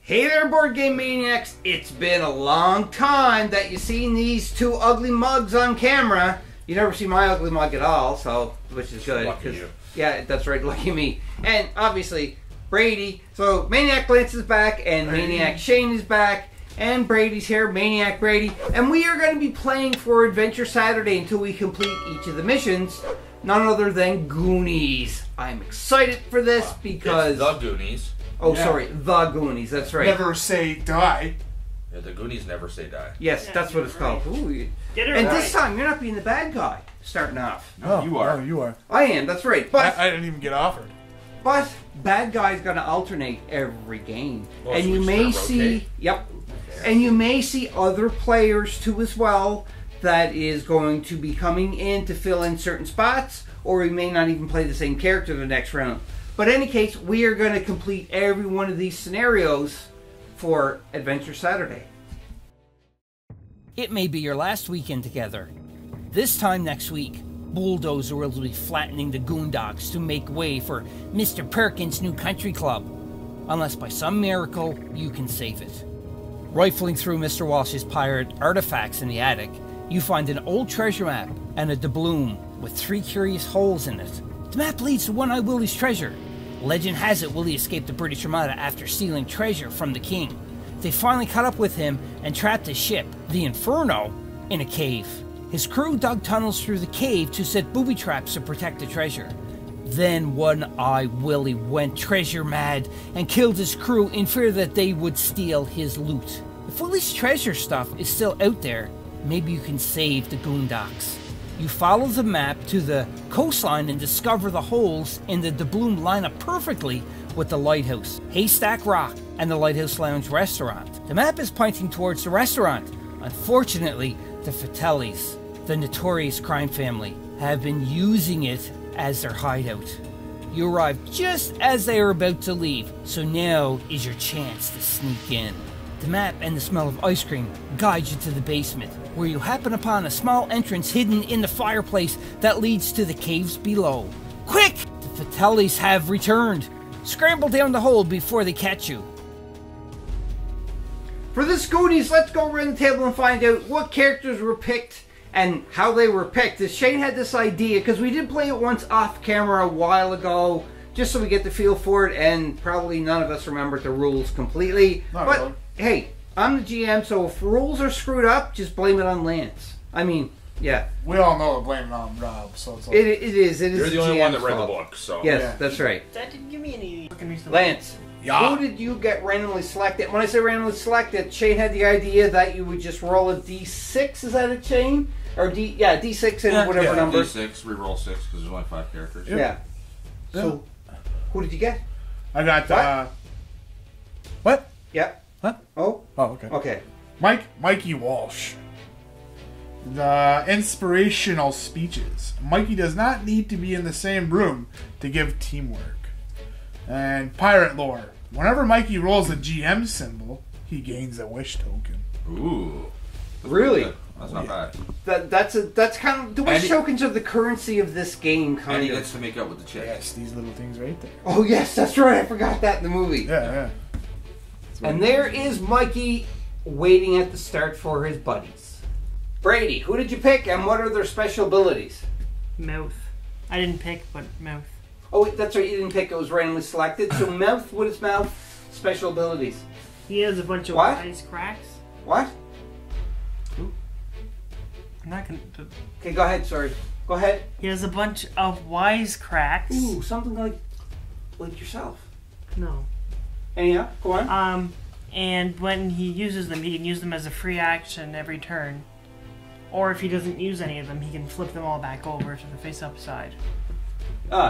Hey there, Board Game Maniacs! It's been a long time that you've seen these two ugly mugs on camera. You never see my ugly mug at all, so which is good. Lucky you. Yeah, that's right, lucky me. And obviously, Brady. So Maniac Lance is back, and Maniac Shane is back, and Brady's here, Maniac Brady. And we are going to be playing for Adventure Saturday until we complete each of the missions. None other than Goonies. I'm excited for this because... It's the Goonies. Oh, yeah. Sorry, the Goonies, that's right. Never say die. Yeah, the Goonies never say die. Yes, yeah, that's what it's called. Ooh. Get it and right. this time, you're not being the bad guy starting off. No, you are. No, you are. I am, that's right. But I didn't even get offered. But bad guy's going to alternate every game. Well, and so you we may start see... rotate? Yep. And you may see other players too as well that is going to be coming in to fill in certain spots, or we may not even play the same character the next round. But in any case, we are going to complete every one of these scenarios for Adventure Saturday. It may be your last weekend together. This time next week, bulldozers will be flattening the Goondocks to make way for Mr. Perkins' new country club. Unless by some miracle, you can save it. Rifling through Mr. Walsh's pirate artifacts in the attic, you find an old treasure map and a doubloon with 3 curious holes in it. The map leads to One-Eye Willie's treasure. Legend has it Willi escaped the British Armada after stealing treasure from the king. They finally caught up with him and trapped his ship, the Inferno, in a cave. His crew dug tunnels through the cave to set booby traps to protect the treasure. Then One-Eye Willie went treasure mad and killed his crew in fear that they would steal his loot. If Willie's treasure stuff is still out there, maybe you can save the Goondocks. You follow the map to the coastline and discover the holes in the doubloon line up perfectly with the Lighthouse, Haystack Rock, and the Lighthouse Lounge restaurant. The map is pointing towards the restaurant. Unfortunately, the Fratellis, the notorious crime family, have been using it as their hideout. You arrive just as they are about to leave, so now is your chance to sneak in. The map and the smell of ice cream guide you to the basement, where you happen upon a small entrance hidden in the fireplace that leads to the caves below. Quick! The Fratellis have returned. Scramble down the hole before they catch you. For this Goonies, let's go around the table and find out what characters were picked and how they were picked. As Shane had this idea, because we did play it once off camera a while ago, just so we get the feel for it, and probably none of us remember the rules completely. Not but really. hey, I'm the GM, so if rules are screwed up, just blame it on Lance. I mean, yeah. We all know to blame it on Rob, so it's like... It is. You're the only GM's one that read the fault. book, so... Yes, Yeah. that's right. That didn't give me any fucking reason. Lance, Yeah. who did you get randomly selected? When I say randomly selected, Shane had the idea that you would just roll a d6, is that it, Shane? Or d6 and whatever number. D6, reroll 6, because there's only 5 characters. Yeah. So, who did you get? I got, What? Yeah. Huh? Oh? Oh, okay. Okay. Mikey Walsh. The inspirational speeches. Mikey does not need to be in the same room to give teamwork. And pirate lore. Whenever Mikey rolls a GM symbol, he gains a wish token. Ooh. That's Really? good. That's not bad. That's kind of... The wish tokens are the currency of this game, And kind he of. gets to make out with the chick. Yes, these little things right there. Oh, yes, that's right. I forgot that in the movie. Yeah. And there is Mikey waiting at the start for his buddies. Brady, who did you pick and what are their special abilities? Mouth. I didn't pick, but mouth. Oh, wait, that's right. You didn't pick. It was randomly selected. So Mouth, what is Mouth? Special abilities. He has a bunch of What? wise cracks. What? I'm not gonna. Okay, go ahead. Sorry. Go ahead. He has a bunch of wise cracks. Ooh, something like yourself. No. Anyhow, go on. And when he uses them, he can use them as a free action every turn. Or if he doesn't use any of them, he can flip them all back over to the face-up side.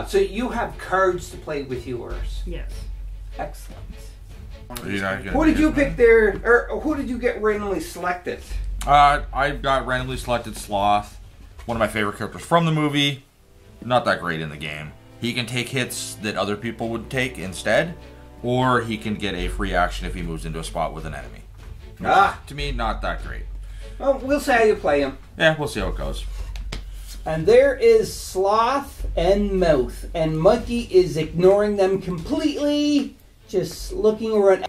So you have cards to play with yours. Yes. Excellent. Are you not gonna Who did do you it, pick there, or who did you get randomly selected? I got randomly selected Sloth. One of my favorite characters from the movie. Not that great in the game. He can take hits that other people would take instead. Or he can get a free action if he moves into a spot with an enemy. To me, not that great. Well, we'll see how you play him. Yeah, we'll see how it goes. And there is Sloth and Mouth, and Mikey is ignoring them completely, just looking around.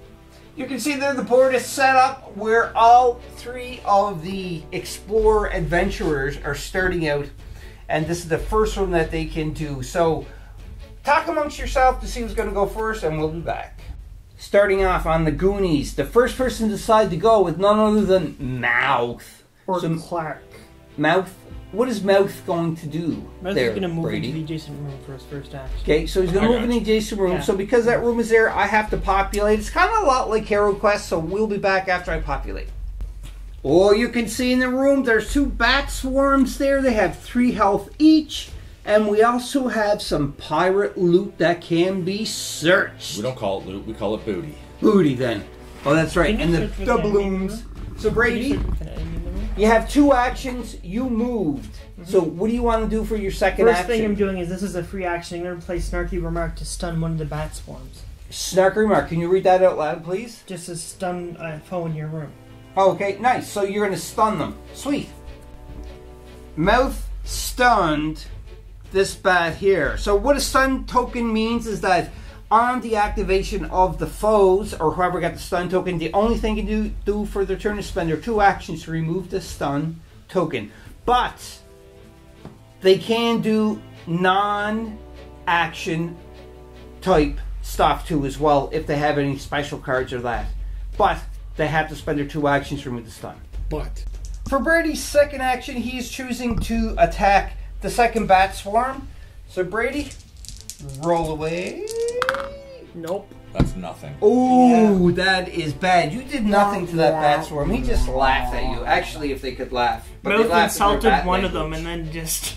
You can see there the board is set up where all 3 of the Explorer adventurers are starting out. And this is the first one that they can do. So talk amongst yourself to see who's going to go first, and we'll be back. Starting off on the Goonies, the first person to decide to go with none other than Mouth. Or Clark. Mouth? What is Mouth going to do? Mouth is going to move into the adjacent room for his first action. Okay, so he's going to move in the adjacent room. Yeah. So because that room is there, I have to populate. It's kind of a lot like Hero Quest, so we'll be back after I populate. Oh, you can see in the room, there's 2 bat swarms there. They have 3 health each. And we also have some pirate loot that can be searched. We don't call it loot, we call it booty. Booty, then. Oh, that's right. And the doubloons. So, Brady, you have 2 actions. You moved. So, what do you want to do for your second action? First thing I'm doing is this is a free action. I'm going to play Snarky Remark to stun one of the bat swarms. Snarky Remark. Can you read that out loud, please? Just to stun a foe in your room. Oh, okay, nice. So, you're going to stun them. Sweet. Mouth stunned this bat here. So what a stun token means is that on the activation of the foes, or whoever got the stun token, the only thing you can do for their turn is spend their 2 actions to remove the stun token. But they can do non-action type stuff too as well if they have any special cards or that. But they have to spend their 2 actions to remove the stun. But for Brady's second action, he's choosing to attack the second bat swarm. So Brady, roll away. Nope. That's nothing. Oh, yeah. That is bad. You did nothing to that bat swarm. He just laughed at you. Actually, if they could laugh. Mouth insulted one of them and then just...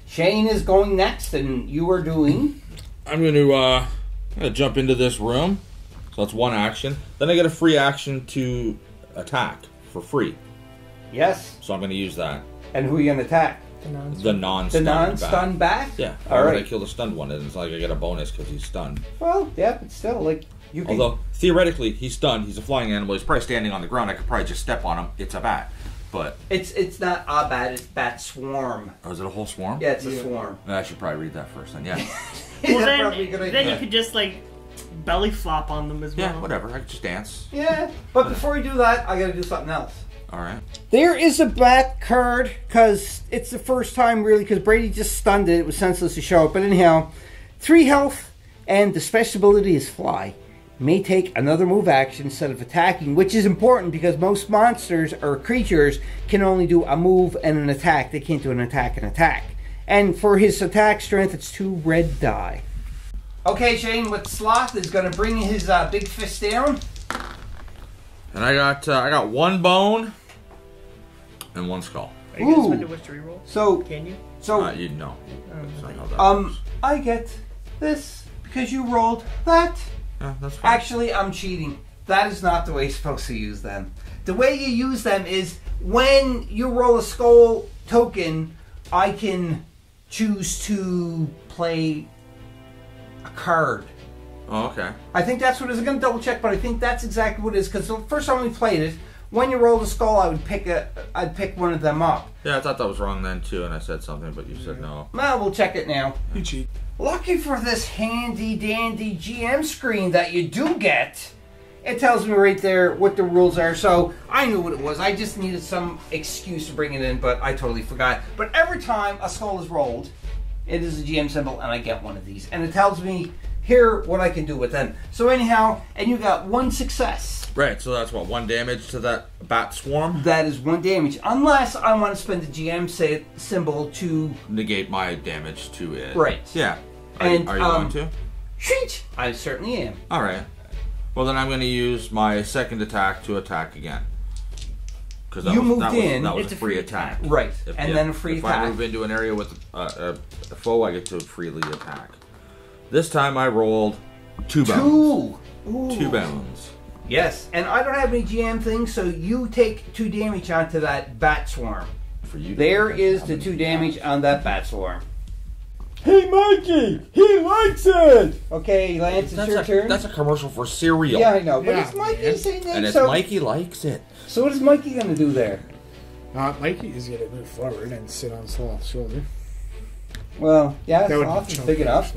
Shane is going next, and you are doing... I'm going to jump into this room. So that's 1 action. Then I get a free action to attack for free. Yes. So I'm going to use that. And who are you going to attack? The non-stunned bat? Yeah. All right. I kill the stunned one, and it's like I get a bonus because he's stunned. Well, yeah, but still, like, you can... Although, theoretically, he's stunned. He's a flying animal. He's probably standing on the ground. I could probably just step on him. It's a bat. But... It's not a bat, it's bat swarm. Oh, is it a whole swarm? Yeah, it's a swarm. I should probably read that first then, yeah. Well, then you could just, like, belly flop on them as well. Yeah, whatever. I could just dance. Yeah, but before we do that, I gotta do something else. Alright. There is a bat card, because it's the first time, really, because Brady just stunned it. It was senseless to show it. But anyhow, 3 health, and the special ability is Fly. May take another move action instead of attacking, which is important because most monsters or creatures can only do a move and an attack. They can't do an attack and attack. And for his attack strength, it's 2 red die. Okay, Shane, with Sloth is going to bring his big fist down. And I got 1 bone and 1 skull. Are you going to spend a wish to reroll? So, can you? So, you know. That's not how that works. I get this because you rolled that. Yeah, that's fine. Actually, I'm cheating. That is not the way you're supposed to use them. The way you use them is when you roll a skull token, I can choose to play a card. Oh, okay. I think that's what it is. I'm going to double check, but I think that's exactly what it is. Because the first time we played it, when you rolled a skull, I'd pick one of them up. Yeah, I thought that was wrong then too, and I said something, but you said no. Well, we'll check it now. You cheat. Lucky for this handy dandy GM screen that you do get, it tells me right there what the rules are. So I knew what it was. I just needed some excuse to bring it in, but I totally forgot. But every time a skull is rolled, it is a GM symbol, and I get one of these, and it tells me here what I can do with them. So anyhow, and you got 1 success. Right, so that's what, 1 damage to that bat swarm? That is 1 damage, unless I want to spend the GM symbol to negate my damage to it. Right. Yeah. Are you going to? Sheet! I certainly am. Alright. Well, then I'm going to use my second attack to attack again. Because that was a free attack. Right, then a free attack. If I move into an area with a foe, I get to freely attack. This time I rolled 2 bones. 2 bones. Yes, and I don't have any GM things, so you take 2 damage onto that bat swarm. For you, there is the 2 damage on that bat swarm. Hey, Mikey! He likes it! Okay, Lance, it's your turn. That's a commercial for cereal. Yeah, I know, but it's Mikey's saying that. And it's Mikey likes it. So what is Mikey going to do there? Mikey is going to move forward and sit on Sloth's shoulder. Well, yeah, Sloth is big enough.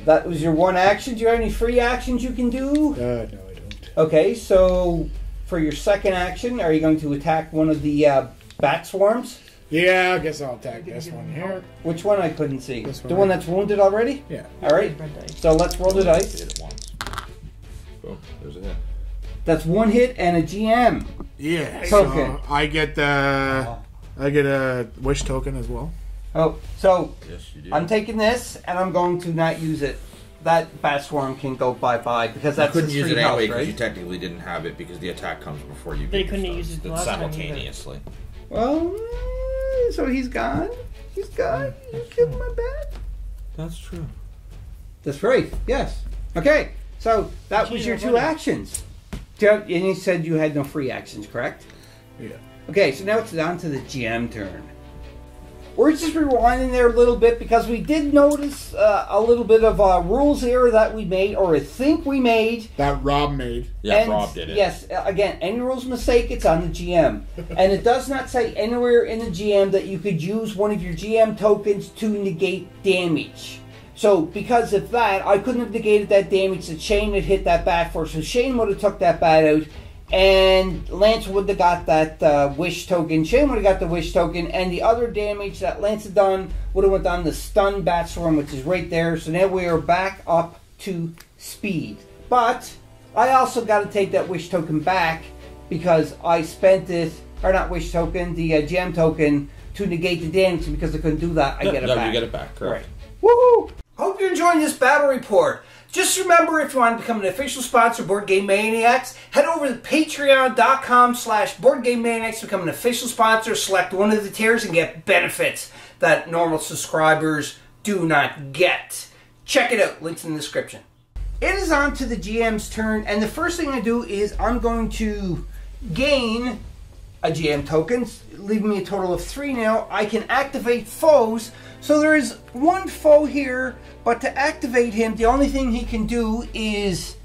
That was your 1 action. Do you have any free actions you can do? No, Okay, so for your second action, are you going to attack one of the bat swarms? Yeah, I guess I'll attack this one here. Which one? I couldn't see. This one The one right. that's wounded already? Yeah. Alright, so let's roll the dice. Hit it once. Boom. There's a hit. That's one hit and a GM. Yeah. Token. So I get a wish token as well. Oh, so Yes, you do. I'm taking this and I'm going to not use it. That bat swarm can go bye-bye because You that's couldn't its use free it health, anyway because right? you technically didn't have it because the attack comes before you. They get couldn't your use stuff. it last time either. simultaneously. Well, so he's gone. He's gone. You killed my bat. That's true. That's right. Yes. Okay. So that was your two actions. And you said you had no free actions, correct? Yeah. Okay. So now it's down to the GM turn. We're just rewinding there a little bit because we did notice a little bit of a rules error that we made, or I think we made. That Rob made. Yeah, And Rob did it. Yes, again, any rules mistake, it's on the GM. And it does not say anywhere in the GM that you could use one of your GM tokens to negate damage. So, because of that, I couldn't have negated that damage that Shane had hit that bat for. So Shane would have took that bat out, and Lance would have got that wish token. Shane would have got the wish token, and the other damage that Lance had done would have went on the stun bat swarm, which is right there. So now we are back up to speed. But I also got to take that wish token back because I spent it, or not wish token, the GM token to negate the damage. Because I couldn't do that, I get it back. You get it back, correct. Right. Woohoo! Hope you're enjoying this battle report. Just remember, if you want to become an official sponsor of Board Game Maniacs, head over to patreon.com/BoardGameManiacs to become an official sponsor. Select one of the tiers and get benefits that normal subscribers do not get. Check it out. Links in the description. It is on to the GM's turn, and the first thing I do is I'm going to gain a GM token, leaving me a total of 3 now. I can activate foes. So there is one foe here, but to activate him, the only thing he can do is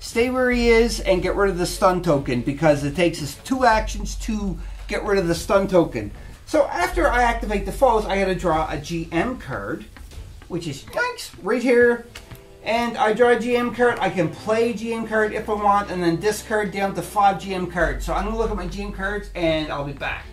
stay where he is and get rid of the stun token, because it takes us 2 actions to get rid of the stun token. So after I activate the foes, I got to draw a GM card, which is yikes, right here. And I draw a GM card. I can play a GM card if I want, and then discard down to 5 GM cards. So I'm going to look at my GM cards, and I'll be back.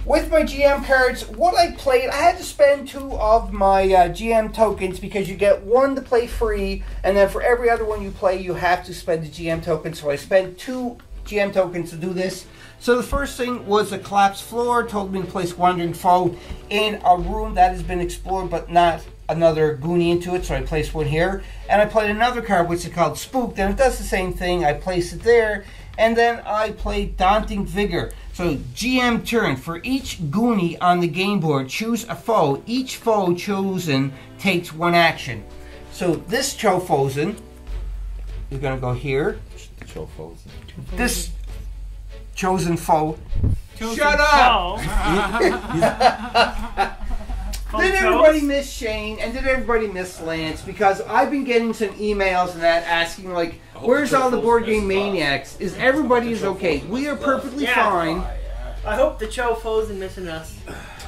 With my GM cards, what I played, I had to spend 2 of my GM tokens because you get 1 to play free, and then for every other one you play, you have to spend a GM token. So I spent 2 GM tokens to do this. So the first thing was a collapsed floor, told me to place Wandering Foe in a room that has been explored, but not another Goonie into it, so I placed one here. And I played another card, which is called Spooked, and it does the same thing. I place it there, and then I played Daunting Vigor. So GM turn. For each Goonie on the game board, choose a foe. Each foe chosen takes 1 action. So this Chofozen is going to go here. This chosen foe. Shut up! Did everybody miss Shane, and did everybody miss Lance? Because I've been getting some emails and that asking, like, where's all the Board Game Maniacs? Is everybody is okay? We are perfectly fine. I hope the Chofos are missing us.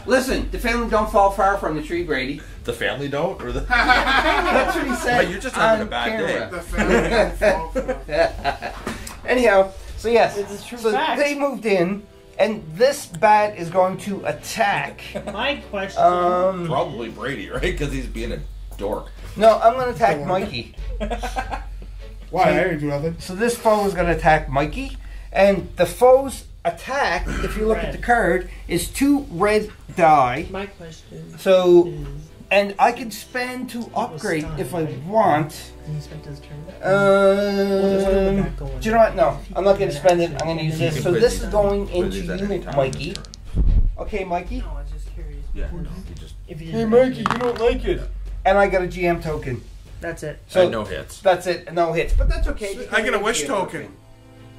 Listen, the family don't fall far from the tree, Brady. The family don't, or the That's what he said. You're just having on a bad camera. The family don't fall for them. Anyhow, so yes, It's a true so fact. they moved in, and this bat is going to attack. My question. probably Brady, right? Because he's being a dork. No, I'm going to attack Mikey. Why? I didn't do nothing. So this foe is going to attack Mikey, and the foe's attack, if you look at the card, is 2 red die. My question. So, is, and I can spend to upgrade if I want. he spent his turn. Do you know what? No, I'm not going to spend it. I'm going to use this. So this is going into you, Mikey. Okay, Mikey. No, I was just curious. Yeah, no, you just If you Hey, didn't Mikey, you don't like it. And I got a GM token. That's it. So no hits. That's it. No hits. But that's okay. because I get a got wish GM token.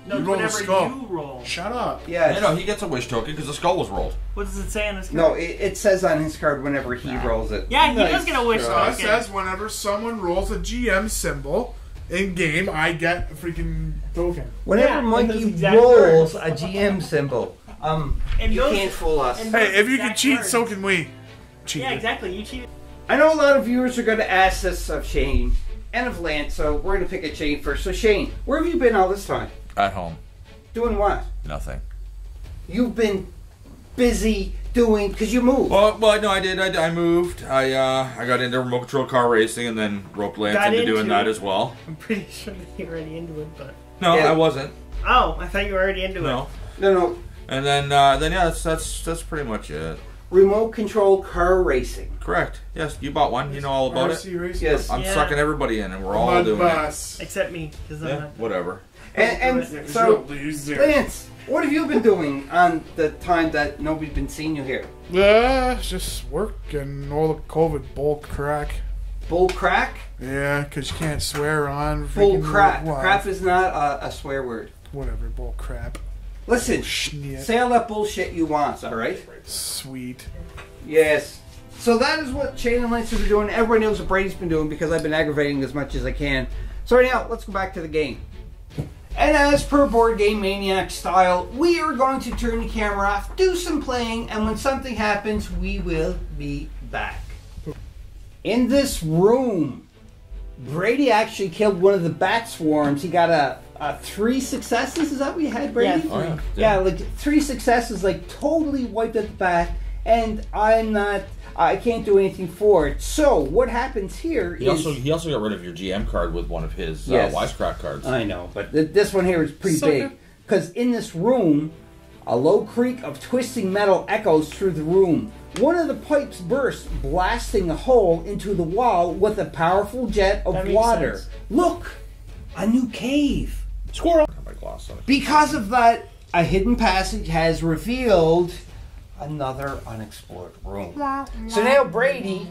No, You roll a whenever skull. you roll. Shut up. Yeah. No, he gets a wish token because the skull was rolled. What does it say on his card? No, it says on his card whenever he rolls it. Yeah, he does get a wish It token. says whenever someone rolls a GM symbol in game, I get a freaking token. Whenever Yeah, Mikey and those exact rolls words. a GM symbol, And you those- can't fool us. and- Hey, if you can Exact cheat, words. so can we. Cheat. Yeah, exactly. You cheated. I know a lot of viewers are going to ask this of Shane, and of Lance. So we're going to pick a Shane first. So Shane, where have you been all this time? At home. Doing what? Nothing. You've been busy doing, because you moved. Well, no, I did. I moved. I got into remote control car racing and then roped Lance into doing that as well. I'm pretty sure that you're already into it, but... No, Yeah. I wasn't. Oh, I thought you were already into it. No. No. And then yeah, that's pretty much it. Remote control car racing. Correct. Yes, you bought one. You know all about it. RC racing. Yes. I'm Yeah. sucking everybody in, and we're all Mud doing bus. Except me, because I'm it. Yeah, not... whatever. And so, Loser. Lance, what have you been doing on the time that nobody's been seeing you here? Just work and all the COVID bull crack. Bull crack? Yeah, because you can't swear on. Bull freaking crap. what? Crap is not a swear word. Whatever, bull crap. Listen, Schniet. say all that bullshit you want, alright? Sweet. Yes. So that is what Shane and Lance have been doing. Everybody knows what Brady's been doing because I've been aggravating as much as I can. So anyhow, let's go back to the game. And as per Board Game Maniacs style, we are going to turn the camera off, do some playing, and when something happens, we will be back. In this room, Brady actually killed one of the bat swarms. He got a 3 successes. Is that what you had, Brady? Yeah, Oh, yeah. Yeah, like 3 successes, like totally wiped out the bat, and I can't do anything for it. So what happens here He also got rid of your GM card with one of his Yes. wisecrack cards. I know, but this one here is pretty Sucker. big. Because in this room, a low creak of twisting metal echoes through the room. One of the pipes bursts, blasting a hole into the wall with a powerful jet of That makes water. sense. Look, a new cave. Squirrel. Got my gloss on it. Because of that, a hidden passage has revealed another unexplored room. So now, Brady,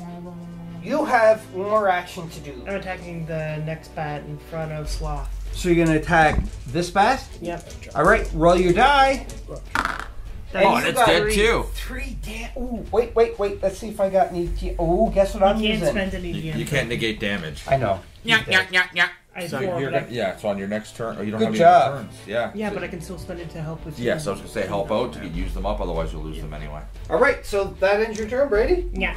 you have one more action to do. I'm attacking the next bat in front of Sloth. So you're going to attack this bat? Yep. All right, roll your die. Oh, and you it's got dead too. 3 Ooh, wait. Let's see if I got any. Oh, guess what I'm You can't using? spend any GM. You can't negate damage. I know. I So four, you're but I- gonna, yeah, so on your next turn, or you don't Good have job. any turns. Yeah. Yeah, but I can still spend it to help with... Yes, I was gonna say help out to use them up, otherwise you'll lose them anyway. All right, so that ends your turn, Brady. Yeah.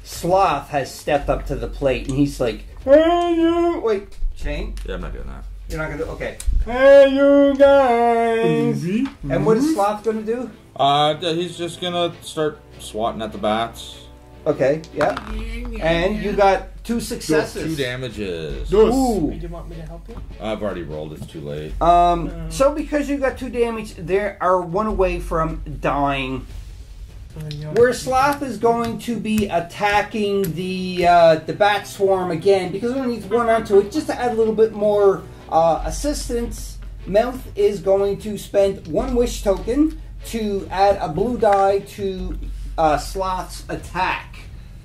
Sloth has stepped up to the plate, and he's like, "Hey, you!" Wait, Shane, Yeah, I'm not doing that. you're not gonna do. Okay. Hey, you guys! And what is Sloth gonna do? He's just gonna start swatting at the bats. Okay, yeah. And you got 2 successes. 2 damages. Ooh. Do you want me to help you? I've already rolled. It's too late. So because you got 2 damage, there are 1 away from dying. Where Sloth is going to be attacking the bat swarm again because it only needs 1 onto it just to add a little bit more assistance. Mouth is going to spend 1 wish token to add a blue die to Sloth's attack.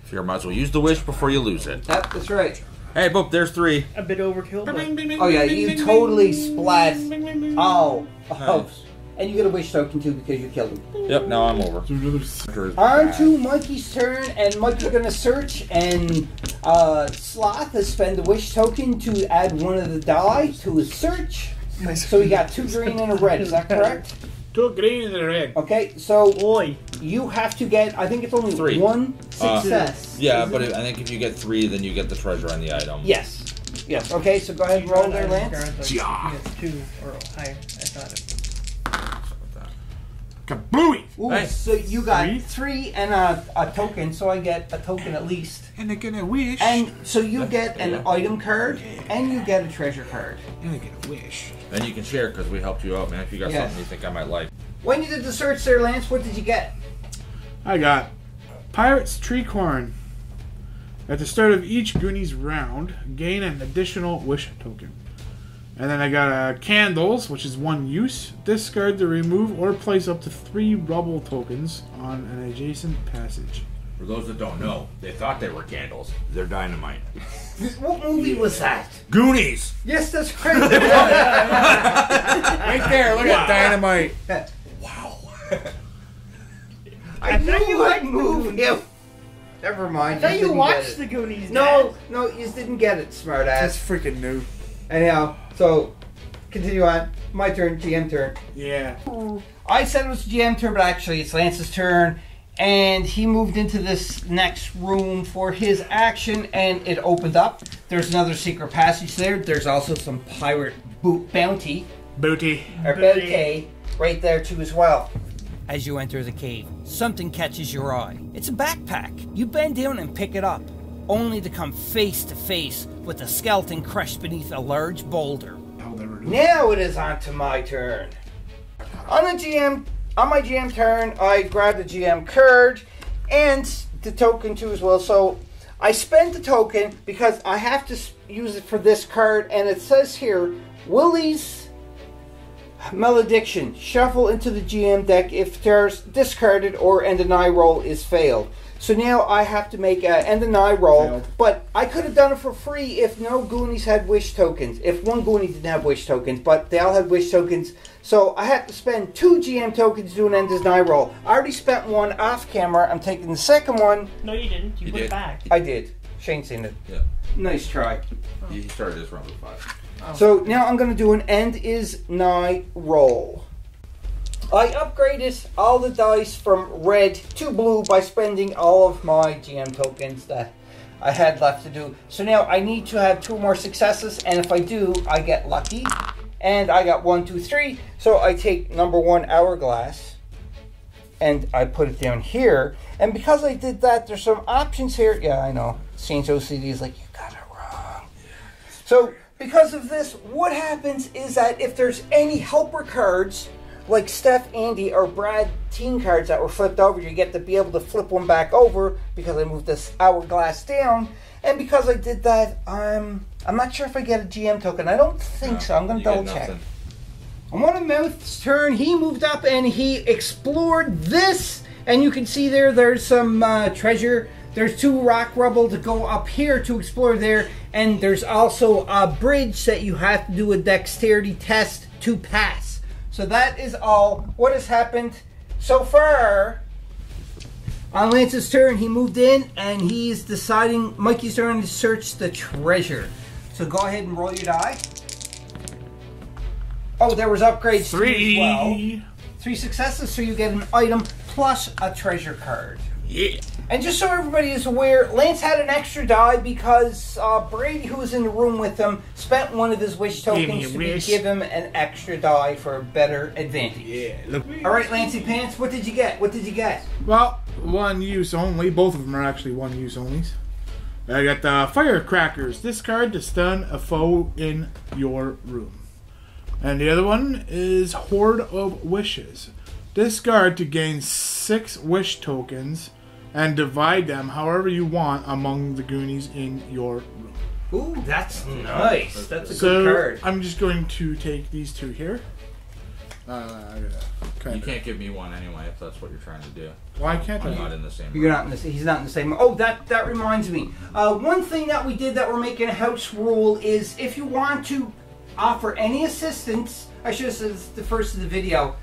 Here, might as well use the wish before you lose it. Yep, that's right. Hey, boop, there's 3. A bit overkill, but... Oh yeah, you totally splat. Oh. Nice. And you get a wish token too because you killed him. Yep, now I'm over. On to Mikey's turn, and Mikey's gonna search, and Sloth has spent a wish token to add 1 of the die to his search. So he got 2 green and a red, is that correct? 2 green and a red. Okay, so Oi. you have to get, I think it's only 3. 1 success. Yeah, but I think if you get 3, then you get the treasure and the item. Yes. Yes, okay, so go ahead and roll there, Lance. Yeah. 2 or higher. I thought it. Kablooey! Ooh, Hey. so you got 3? 3 and a token, so I get a token at least. And I get a wish. And so you get an item card, and you get a treasure card. And I get a wish. And you can share because we helped you out, man. If you got Yes. something you think I might like. When you did the search there, Lance, what did you get? I got Pirate's Treacorn. At the start of each Goonies round, gain an additional wish token. And then I got Candles, which is 1 use. Discard to remove or place up to 3 rubble tokens on an adjacent passage. For those that don't know, they thought they were candles. They're dynamite. What movie was that? Goonies! Yes, that's right. Right there, look at Dynamite. I knew you would move him. Never mind. I thought you didn't get watched it. the Goonies, No, you just didn't get it, smartass. That's freaking new. Anyhow, so continue on. My turn, GM turn. Yeah. I said it was GM turn, but actually it's Lance's turn. and he moved into this next room for his action, and it opened up. There's another secret passage there. There's also some pirate bounty. Booty. Or bouquet right there too as well. As you enter the cave, something catches your eye. It's a backpack. You bend down and pick it up, only to come face to face with a skeleton crushed beneath a large boulder. Now it is on to my turn. On my GM turn, I grabbed the GM card and the token too as well. So I spent the token because I have to use it for this card, and it says here, Willi's Malediction. Shuffle into the GM deck if there's discarded or end an eye roll is failed. So now I have to make an end an eye roll, but I could have done it for free if no Goonies had wish tokens. If one Goonie didn't have wish tokens, but they all had wish tokens. So I had to spend 2 GM tokens to do an end an eye roll. I already spent one off camera. I'm taking the second one. No, you didn't. You put it back. I did. Shane's seen it. Yeah. Nice try. He started this round with 5. Oh. So now I'm going to do an end is nigh roll. I upgraded all the dice from red to blue by spending all of my GM tokens that I had left to do. So now I need to have 2 more successes, and if I do, I get lucky. And I got 1, 2, 3. So I take number 1 hourglass, and I put it down here. And because I did that, there's some options here. Yeah, I know. Saints OCD is like, you got it wrong. So because of this, what happens is that if there's any helper cards, like Steph, Andy, or Brad team cards that were flipped over, you get to be able to flip one back over because I moved this hourglass down. And because I did that, I'm not sure if I get a GM token. I don't think so. I'm going to double check. On one of Mouth's turn, he moved up and he explored this. And you can see there's some treasure. There's 2 rock rubble to go up here to explore there. And there's also a bridge that you have to do a dexterity test to pass. So that is all what has happened so far. On Lance's turn, he moved in and he's deciding Mikey's turn to search the treasure. So go ahead and roll your die. Oh, there was upgrades 3 as well. 3 successes, so you get an item plus a treasure card. Yeah. And just so everybody is aware, Lance had an extra die because Brady, who was in the room with him, spent one of his wish tokens to give him an extra die for a better advantage. Yeah. Look. All right, Lancey Pants, what did you get? What did you get? Well, 1 use only. Both of them are actually 1 use onlys. I got the Firecrackers. Discard to stun a foe in your room. And the other one is Horde of Wishes. Discard to gain 6 wish tokens and divide them however you want among the Goonies in your room. Ooh, that's nice. That's a So good card. I'm just going to take these 2 here. You can't give me one anyway if that's what you're trying to do. Why can't I'm I? not in the same room. You're not in the. He's not in the same. Oh, that reminds me. One thing that we did that we're making a house rule is if you want to offer any assistance, I should have said this the first of the video.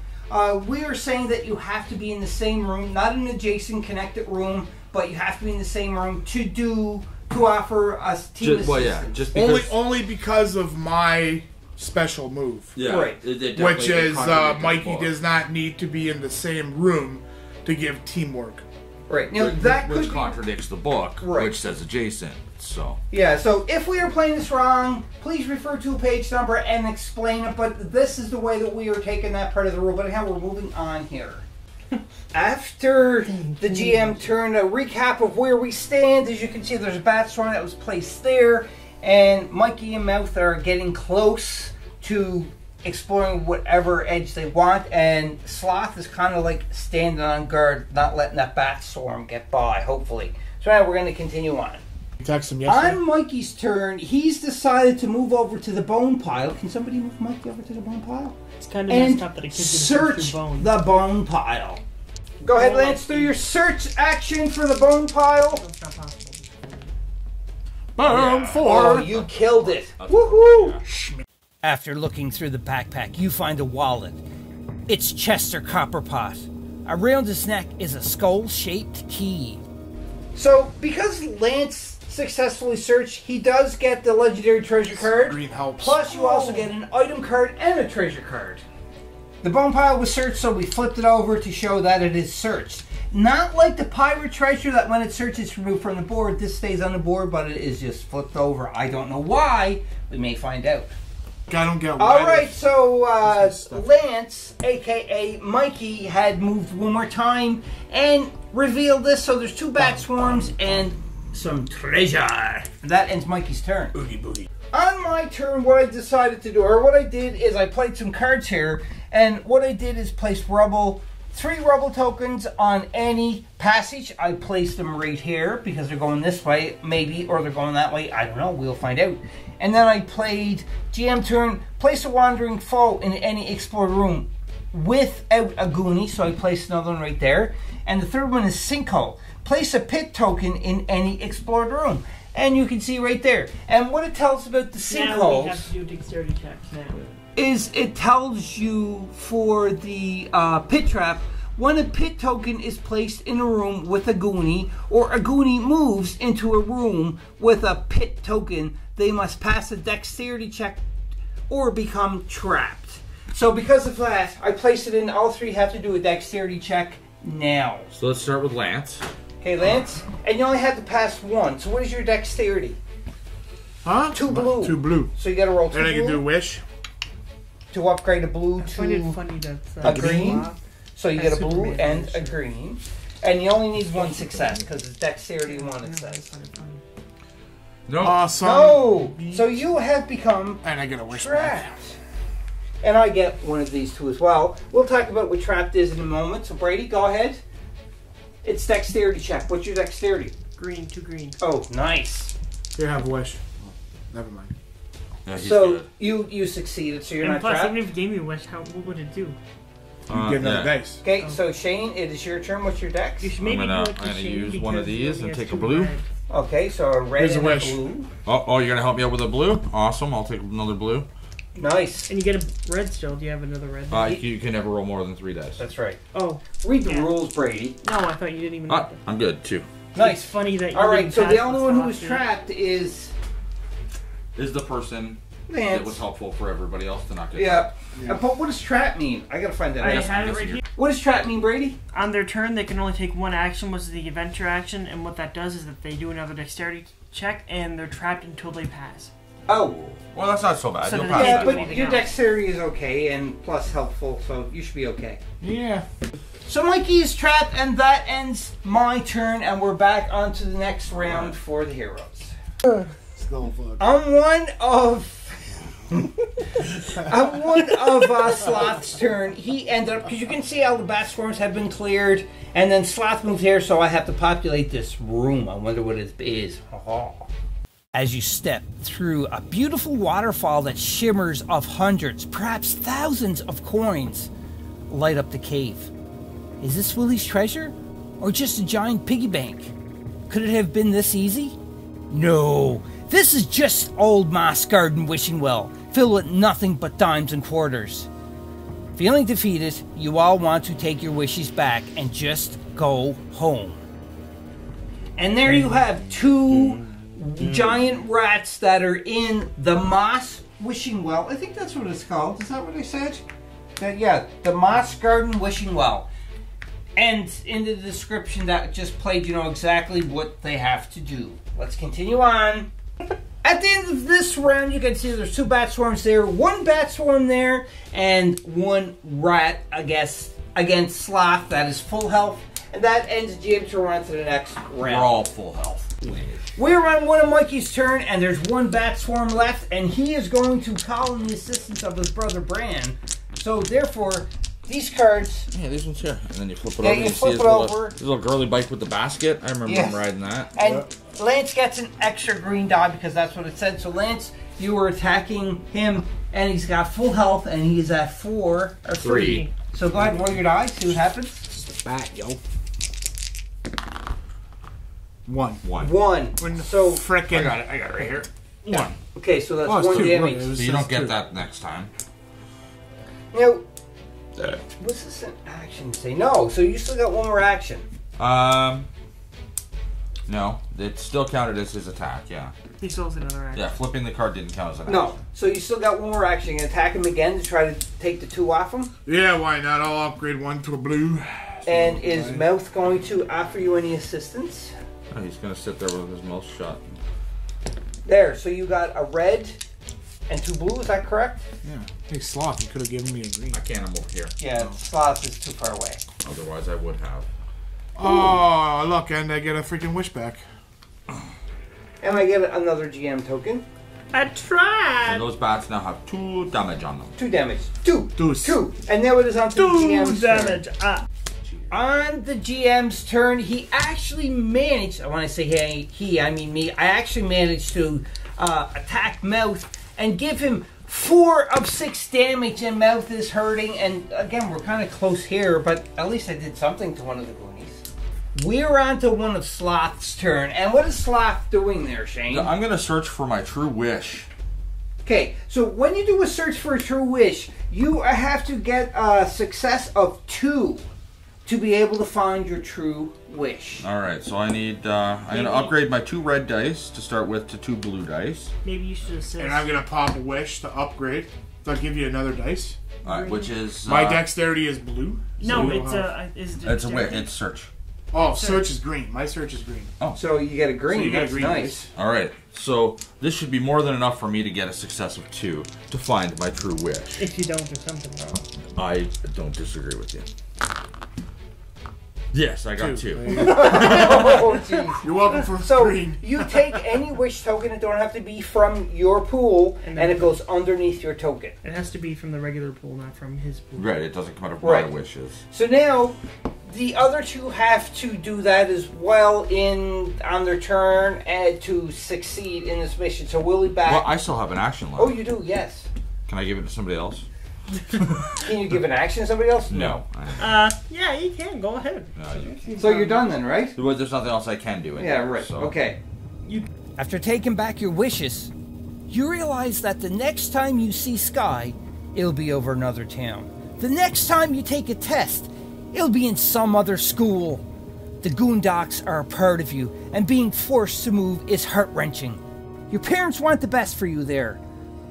We are saying that you have to be in the same room, not an adjacent connected room, but you have to be in the same room to offer us team assistance. Well, yeah, just because, Only because of my special move. yeah, Right. it Which definitely is contradicts the Mikey book. does not need to be in the same room to give teamwork. Right now, Which that could be, contradicts the book, Right. which says adjacent. So yeah. So if we are playing this wrong, please refer to a page number and explain it. But this is the way that we are taking that part of the rule. But anyhow, we're moving on here. After the GM turn, a recap of where we stand. As you can see, there's a bat storm that was placed there, and Mikey and Mouth are getting close to exploring whatever edge they want, and Sloth is kind of like standing on guard, not letting that bat storm get by, hopefully. So now we're going to continue on. Text him yesterday. On Mikey's turn, he's decided to move over to the bone pile. Can somebody move Mikey over to the bone pile? It's kind of And messed up that a kid's gonna search search through bones. the bone pile. Go ahead, Lance, do your search action for the bone pile. That's not possible. Boom, 4. Oh, you killed it. That's Woohoo! After looking through the backpack, you find a wallet. It's Chester Copperpot. Around his neck is a skull-shaped key. So, because Lance successfully searched, he does get the legendary treasure card. Green helps. Plus, you also get an item card and a treasure card. The bone pile was searched, so we flipped it over to show that it is searched. not like the pirate treasure that when it searches removed from the board, this stays on the board, but it is just flipped over. I don't know why. We may find out. I don't get All right, so Lance, a.k.a. Mikey, had moved one more time and revealed this. So there's 2 bat swarms and some treasure. And that ends Mikey's turn. Boogie boogie. On my turn, what I decided to do, or what I did is I played some cards here, and what I did is place 3 rubble tokens on any passage. I placed them right here because they're going this way, maybe, or they're going that way. I don't know. We'll find out. And then I played GM turn, place a wandering foe in any explored room without a Goonie, so I placed another one right there. And the third one is sinkhole. Place a pit token in any explored room. And you can see right there. And what it tells about the sinkholes... Now we have to do dexterity checks now. ...is it tells you for the pit trap, when a pit token is placed in a room with a Goonie, or a Goonie moves into a room with a pit token, they must pass a dexterity check or become trapped. So because of that, I placed it in. All 3 have to do a dexterity check now. So let's start with Lance. Okay, Lance? And you only have to pass 1. So what is your dexterity? Huh? 2 blue. 2 blue. So you gotta roll 2 And I blue can do wish. to upgrade a blue I find it to funny that a green. So you get a That's blue Superman and a edition. green. And you only need 1 success because it's dexterity 1, it says. No. Awesome. No! So you have become And I get a wish back. trapped. And I get one of these 2 as well. We'll talk about what trapped is in a moment. So Brady, go ahead. It's dexterity check. What's your dexterity? Green, 2 green. Oh, nice. Here, have a wish. Never mind. Yeah, he's So good. you succeeded, so you're And not plus, trapped. even if you gave me a wish, what would it do? You get another dice. Okay, so Shane, it is your turn. What's your dex? You should I'm maybe gonna- do it to I'm gonna Shane use one of because he these only and has take a 2 blue. red. Okay, so a red Here's a and wish. a blue. Oh, you're gonna help me out with a blue? Awesome. I'll take another blue. Nice. And you get a red still. Do you have another red? You can never roll more than 3 dice. That's right. Oh, Read the Yeah. rules, Brady. no, I thought you didn't even know that. I'm good too. It's Nice. funny that you All right, didn't so pass the only one who last was year. trapped is Is the person that Lance. was helpful for everybody else to not get Yeah. Yeah. But what does trap mean? I gotta find that I out. guess- had I it guess right you're- here. What does trap mean, Brady? On their turn, they can only take 1 action, which is the adventure action, and what that does is that they do another dexterity check, and they're trapped until they pass. Oh. Well, that's not so bad. So You'll then pass Yeah, that. do but anything your else. dexterity is okay and plus helpful, so you should be okay. Yeah. So Mikey is trapped, and that ends my turn, and we're back onto the next round for the heroes. Still fuck. I'm one of Sloth's turn. He ended up, because you can see how the bat swarms have been cleared, and then Sloth moved here, so I have to populate this room. I wonder what it is. As you step through a beautiful waterfall that shimmers of hundreds, perhaps thousands of coins, light up the cave. Is this Willi's treasure? Or just a giant piggy bank? Could it have been this easy? No, this is just old Moss Garden wishing well, filled with nothing but dimes and quarters. Feeling defeated, you all want to take your wishes back and just go home. And there you have 2 giant rats that are in the Moss Wishing Well. I think that's what it's called. Is that what I said? Yeah, the Moss Garden Wishing Well. And in the description that just played, you know exactly what they have to do. Let's continue on. At the end of this round, you can see there's 2 bat swarms there, 1 bat swarm there, and 1 rat, I guess, against Sloth. That is full health. And that ends James to run to the next round. We're all full health. We're on one of Mikey's turn, and there's 1 bat swarm left, and he is going to call in the assistance of his brother Bran. So therefore, these cards. Yeah, these ones here. And then you flip it Yeah, over. you see flip his it little, over. his little girly bike with the basket. I remember Yes. him riding that. And Lance gets an extra green die because that's what it said. So Lance, you were attacking him, and he's got full health, and he's at 4 or 3. So go ahead and roll your die, see what happens. Bat, yo. 1. 1. So Frickin'. I got it right here. 1. okay, so that's Oh, it's 1 2, damage. right, it was So you don't just get 2. that next time. Now, what's this an action say? No, so you still got 1 more action. No, it still counted as his attack. Yeah. He still has another action. Yeah, flipping the card didn't count as an No, action. so you still got 1 more action. You can attack him again to try to take the 2 off him. Yeah, why not? I'll upgrade 1 to a blue. And is Mouth going to offer you any assistance? Oh, he's gonna sit there with his mouth shut. There, so you got a red and 2 blue, is that correct? Yeah. Hey, Sloth, you could have given me a green. I can't. I'm over here. Yeah, Sloth is too far away. Otherwise, I would have. Oh, look, and I get a freaking wish back. And I get another GM token. I tried. And those bats now have 2 damage on them. 2 damage. 2. Deuce. 2. And now it is on to the 2 GM's damage. turn. On the GM's turn, he actually managed, I want to say he, I mean me, I actually managed to attack Mouth and give him 4 of 6 damage, and Mouth is hurting. And again, we're kind of close here, but at least I did something to one of the Goonies. We're on to one of Sloth's turn. And what is Sloth doing there, Shane? I'm gonna search for my true wish. Okay, so when you do a search for a true wish, you have to get a success of 2 to be able to find your true wish. Alright, so I need, I'm gonna upgrade my 2 red dice to start with to 2 blue dice. Maybe you should assist. And I'm going to pop a wish to upgrade. I'll give you another dice. Alright, which is... My dexterity is blue. No, so it's a wish, it's search. Oh, search is green. My search is green. Oh. So you get a green, So you get a that's green nice. Alright, so this should be more than enough for me to get a success of 2 to find my true wish. If you don't, there's something wrong. I don't disagree with you. Yes, I got 2. Oh, geez. You're welcome for So green. you take any wish token, it don't have to be from your pool, and it goes underneath your token. It has to be from the regular pool, not from his pool. Right, it doesn't come out of Right. my wishes. So now, the other 2 have to do that as well on their turn and to succeed in this mission. So Willi back. Well, I still have an action left. Oh, you do, yes. Can I give it to somebody else? Can you give an action to somebody else? No. Yeah, you can. Go ahead. No, you can't. So you're done then, right? Well, there's nothing else I can do. Yeah, right. So. Okay. After taking back your wishes, you realize that the next time you see Sky, it'll be over another town. The next time you take a test, it'll be in some other school. The Goondocks are a part of you, and being forced to move is heart-wrenching. Your parents want the best for you there,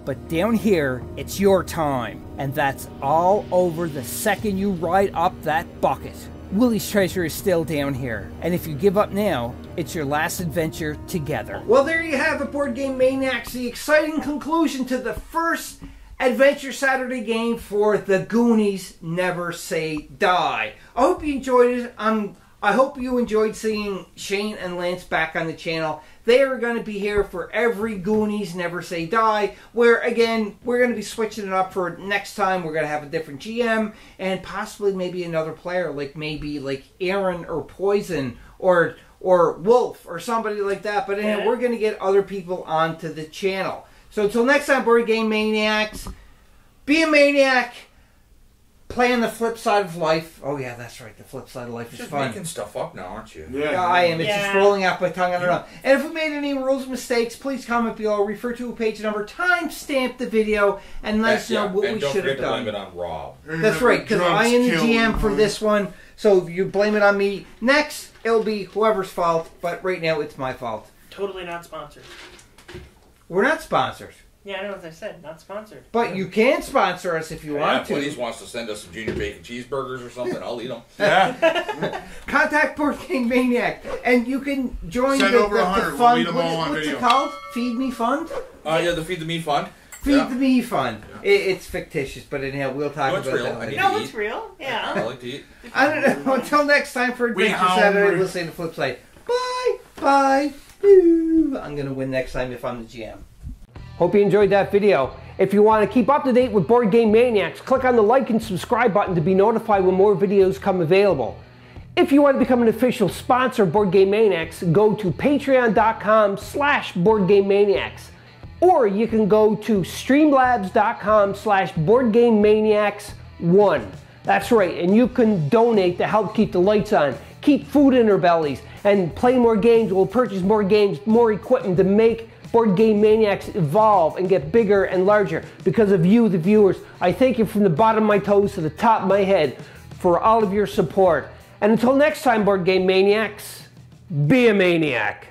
but down here, it's your time, and that's all over the second you ride up that bucket. Willi's treasure is still down here, and if you give up now, it's your last adventure together. Well, there you have it, Board Game Maniacs, the exciting conclusion to the first Adventure Saturday game for the Goonies Never Say Die. I hope you enjoyed it. I hope you enjoyed seeing Shane and Lance back on the channel. They are going to be here for every Goonies Never Say Die, where, again, we're going to be switching it up for next time. We're going to have a different GM and possibly maybe another player, like maybe like Aaron or Poison or Wolf or somebody like that. But anyway, we're going to get other people onto the channel. So until next time, Board Game Maniacs, be a maniac. Playing the flip side of life. Oh yeah, that's right. The flip side of life is Just fun. making stuff up now, aren't you? Yeah, I am. It's just rolling out my tongue. I don't know. And if we made any rules mistakes, please comment below. Refer to a page number, timestamp the video, and let us know what we should have done. And don't forget to blame it on Rob. That's right, because I am the GM for this one. So if you blame it on me, next it'll be whoever's fault. But right now it's my fault. Totally not sponsored. We're not sponsored. Yeah, I know what I said. Not sponsored. But you can sponsor us if you want to. If Willi wants to send us some junior bacon cheeseburgers or something, I'll eat them. Yeah. Contact Board Game Maniac, and you can join Send the over 100. We'll fund. read them all on What's video. it called? Feed Me Fund? Yeah, the Feed the Me Fund. Feed the Me Fund. It's fictitious, but anyhow, we'll talk No, it's about real. that I later. need No, to it's eat. real. Yeah. I like to eat. I don't know. Until next time for We Adventure Saturday, hungry. we'll say the flip side. Bye. Bye. Ooh. I'm going to win next time if I'm the GM. Hope you enjoyed that video. If you want to keep up to date with Board Game Maniacs, click on the like and subscribe button to be notified when more videos come available. If you want to become an official sponsor of Board Game Maniacs, go to patreon.com/BoardGameManiacs. Or you can go to streamlabs.com/BoardGameManiacs1. That's right, and you can donate to help keep the lights on, keep food in our bellies, and play more games. We'll purchase more games, more equipment to make Board Game Maniacs evolve and get bigger and larger because of you, the viewers. I thank you from the bottom of my toes to the top of my head for all of your support. And until next time, Board Game Maniacs, be a maniac.